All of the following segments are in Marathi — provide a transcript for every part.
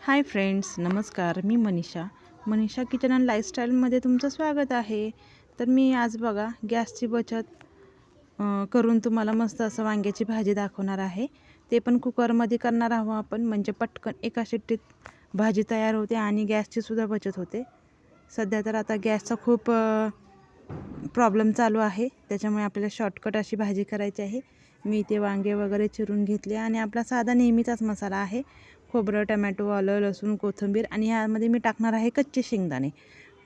हाय फ्रेंड्स, नमस्कार. मी मनीषा किचन अँड लाईफस्टाईलमध्ये तुमचं स्वागत आहे. तर मी आज बघा गॅसची बचत करून तुम्हाला मस्त असं वांग्याची भाजी दाखवणार आहे. ते पण कुकरमध्ये करणार आहोत आपण, म्हणजे पटकन एका शिट्टीत भाजी तयार होते आणि गॅसचीसुद्धा बचत होते. सध्या तर आता गॅसचा खूप प्रॉब्लेम चालू आहे, त्याच्यामुळे आपल्याला शॉर्टकट अशी भाजी करायची आहे. मी ते वांगे वगैरे चिरून घेतले आणि आपला साधा नेहमीचाच मसाला आहे. खोबरं, टमॅटो, आलं, लसूण, कोथिंबीर आणि ह्यामध्ये मी टाकणार आहे कच्चे शेंगदाणे.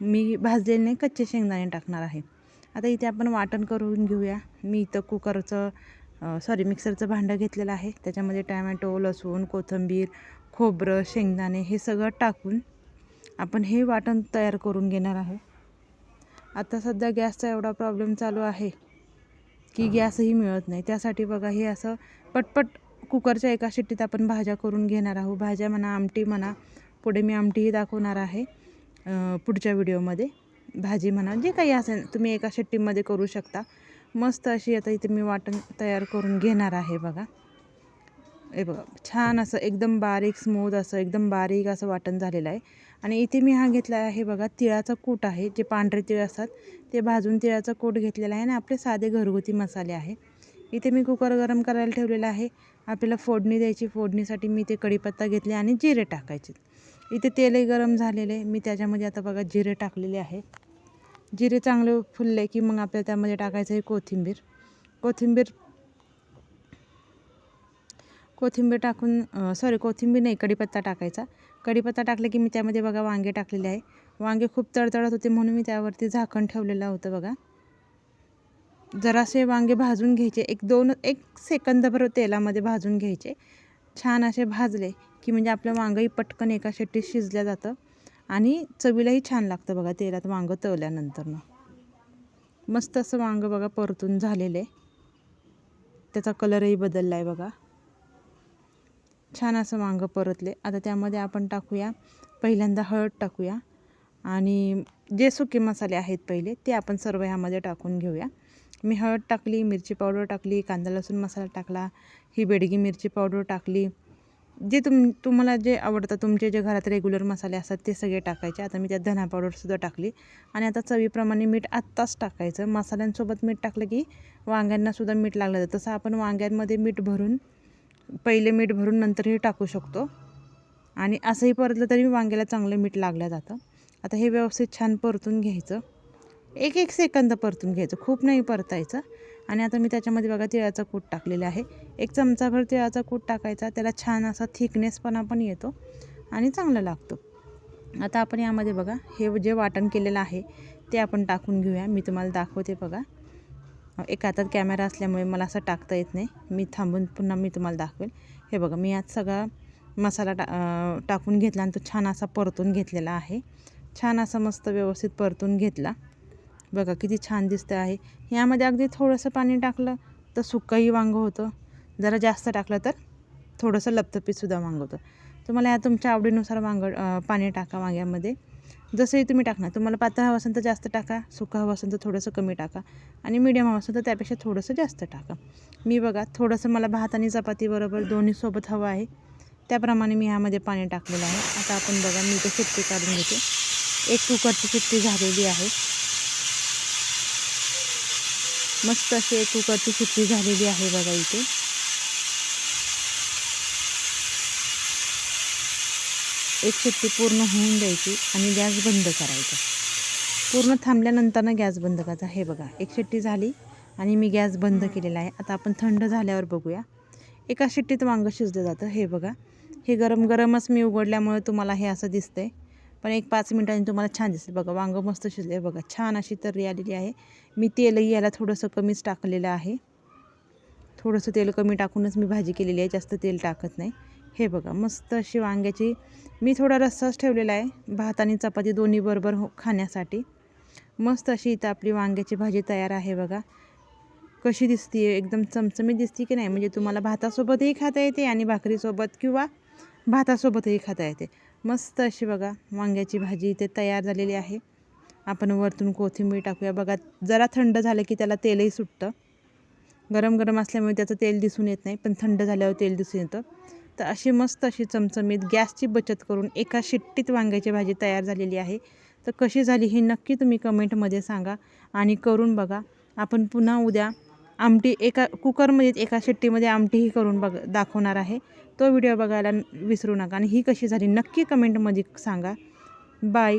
मी भाजलेले नाही, कच्चे शेंगदाणे टाकणार आहे. आता इथे आपण वाटण करून घेऊया. मी इथं मिक्सरचं भांडं घेतलेलं आहे. त्याच्यामध्ये टमॅटो, लसूण, कोथिंबीर, खोबरं, शेंगदाणे हे सगळं टाकून आपण हे वाटण तयार करून घेणार आहे. आता सध्या गॅसचा एवढा प्रॉब्लेम चालू आहे की गॅसही मिळत नाही. त्यासाठी बघा हे असं पटपट कुकरच्या एका शिट्टीत आपण भाज्या करून घेणार आहोत. भाज्या म्हणा, आमटी म्हणा, पुढे मी आमटीही दाखवणार आहे पुढच्या व्हिडिओमध्ये. भाजी म्हणा, जे काही असेल तुम्ही एका शिट्टीमध्ये करू शकता. मस्त अशी आता इथे मी वाटण तयार करून घेणार आहे. बघा हे बघा, छान असं एकदम बारीक स्मूथ असं एकदम बारीक असं वाटण झालेलं आहे. आणि इथे मी हा घेतला आहे बघा तिळाचा कूट आहे. जे पांढरे तीळ असतात ते भाजून तिळाचा कूट घेतलेला आहे आणि आपले साधे घरगुती मसाले आहे. इथे मी कुकर गरम करायला ठेवलेला आहे. आपल्याला फोडणी द्यायची. फोडणीसाठी मी इथे कढीपत्ता घेतले आणि जिरे टाकायचे. इथे तेलही गरम झालेले, मी त्याच्यामध्ये आता बघा जिरे टाकलेले आहे. जिरे चांगले फुलले की मग आपल्याला त्यामध्ये टाकायचं आहे कोथिंबीर टाकून कोथिंबीर नाही, कढीपत्ता टाकायचा. कढीपत्ता टाकलं की मी त्यामध्ये बघा वांगे टाकलेले आहे. वांगे खूप तडतडत होते म्हणून मी त्यावरती झाकण ठेवलेलं होतं. बघा जरासे वांगे भाजून घ्यायचे, एक सेकंदभर तेलामध्ये भाजून घ्यायचे. छान असे भाजले की म्हणजे आपलं वांगंही पटकन एका शिट्टीत शिजलं जातं आणि चवीलाही छान लागतं. बघा तेलात वांगं तळल्यानंतर मस्त असं वांगं बघा परतून झालेलं आहे. त्याचा कलरही बदलला आहे बघा. छान असं वांगं परतले. आता त्यामध्ये आपण टाकूया, पहिल्यांदा हळद टाकूया आणि जे सुके मसाले आहेत पहिले ते आपण सर्व ह्यामध्ये टाकून घेऊया. मी हळद टाकली, मिरची पावडर टाकली, कांदा लसूण मसाला टाकला, ही बेडगी मिरची पावडर टाकली. जे तुम्हाला जे आवडतं, तुमचे जे घरात रेग्युलर मसाले असतात ते सगळे टाकायचे. आता मी त्यात धना पावडरसुद्धा टाकली आणि आता चवीप्रमाणे मीठ आत्ताच टाकायचं. मसाल्यांसोबत मीठ टाकलं की वांग्यांनासुद्धा मीठ लागलं जातं. तसं आपण वांग्यांमध्ये पहिले मीठ भरून नंतरही टाकू शकतो आणि असंही परतलं तरी वांग्याला चांगलं मीठ लागलं जातं. आता हे व्यवस्थित छान परतून घ्यायचं. एक सेकंद परतून घ्यायचं, खूप नाही परतायचं. आणि आता मी त्याच्यामध्ये बघा तिळाचा कूट टाकलेला आहे. एक चमचाभर तिळाचा कूट टाकायचा. त्याला छान असा थिकनेसपणा पण येतो आणि चांगलं लागतो. आता आपण यामध्ये बघा हे जे वाटण केलेलं आहे ते आपण टाकून घेऊया. मी तुम्हाला दाखवते बघा. एक हातात कॅमेरा असल्यामुळे मला असं टाकता येत नाही. मी थांबून पुन्हा मी तुम्हाला दाखवेल. हे बघा, मी आज सगळा मसाला टाकून घेतला आणि तो छान असा परतून घेतलेला आहे. छान असा मस्त व्यवस्थित परतून घेतला. बघा किती छान दिसतं आहे. यामध्ये अगदी थोडंसं पाणी टाकलं तर सुकंही वांगं होतं. जरा जास्त टाकलं तर थोडंसं लपतपीतसुद्धा वांगं होतं. तुम्हाला या तुमच्या आवडीनुसार पाणी टाका वांग्यामध्ये, जसंही तुम्ही टाकणार. तुम्हाला पातळ हवं असेल तर जास्त टाका, सुकं हवं असेल तर थोडंसं कमी टाका आणि मीडियम हवं असेल तर त्यापेक्षा थोडंसं जास्त टाका. मी बघा थोडंसं मला भात आणि चपाती बरोबर दोन्ही सोबत हवं आहे, त्याप्रमाणे मी ह्यामध्ये पाणी टाकलेलं आहे. आता आपण बघा मी इथे शिट्टी काढून घेते. एक कुकरची शिट्टी झालेली आहे. मस्त अशी एक कुकरची शिट्टी झालेली आहे बघा इथे. एक शिट्टी पूर्ण होऊन द्यायची आणि गॅस बंद करायचा. पूर्ण थांबल्यानंतर गॅस बंद करायचा. हे बघा एक शिट्टी झाली आणि मी गॅस बंद केलेला आहे. आता आपण थंड झाल्यावर बघूया. एका शिट्टीत वांगं शिजलं जातं. हे बघा, हे गरम गरमच मी उघडल्यामुळे तुम्हाला हे असं दिसतंय, पण एक 5 मिनिटांनी तुम्हाला छान दिसतं. बघा वांगं मस्त शिजले. बघा छान अशी तर्री आलेली आहे. मी तेलही याला थोडंसं कमीच टाकलेलं आहे. थोडंसं तेल कमी टाकूनच मी भाजी केलेली आहे, जास्त तेल टाकत नाही. हे बघा मस्त अशी वांग्याची, मी थोडा रस्साच ठेवलेला आहे भात आणि चपाती दोन्ही बरोबर खाण्यासाठी. मस्त अशी इथं आपली वांग्याची भाजी तयार आहे. बघा कशी दिसते, एकदम चमचमीत दिसते की नाही. म्हणजे तुम्हाला भातासोबतही खाता येते आणि भाकरीसोबत किंवा भातासोबतही खाता येते. मस्त अशी बघा वांग्याची भाजी इथे तयार झालेली आहे. आपण वरतून कोथिंबीर टाकूया. बघा जरा थंड झालं की त्याला तेलही सुटतं. गरम गरम असल्यामुळे त्याचं तेल दिसून येत नाही, पण थंड झाल्यावर तेल दिसून येतं. तर अशी मस्त अशी चमचमीत गॅसची बचत करून एका शिट्टीत वांग्याची भाजी तयार झालेली आहे. तर कशी झाली ही नक्की तुम्ही कमेंटमध्ये सांगा आणि करून बघा. आपण पुन्हा उद्या आमटी एका कुकरमध्येच एका शिट्टीमध्ये आमटीही करून दाखवणार आहे. तो व्हिडिओ बघायला विसरू नका आणि ही कशी झाली नक्की कमेंटमध्ये सांगा. बाय.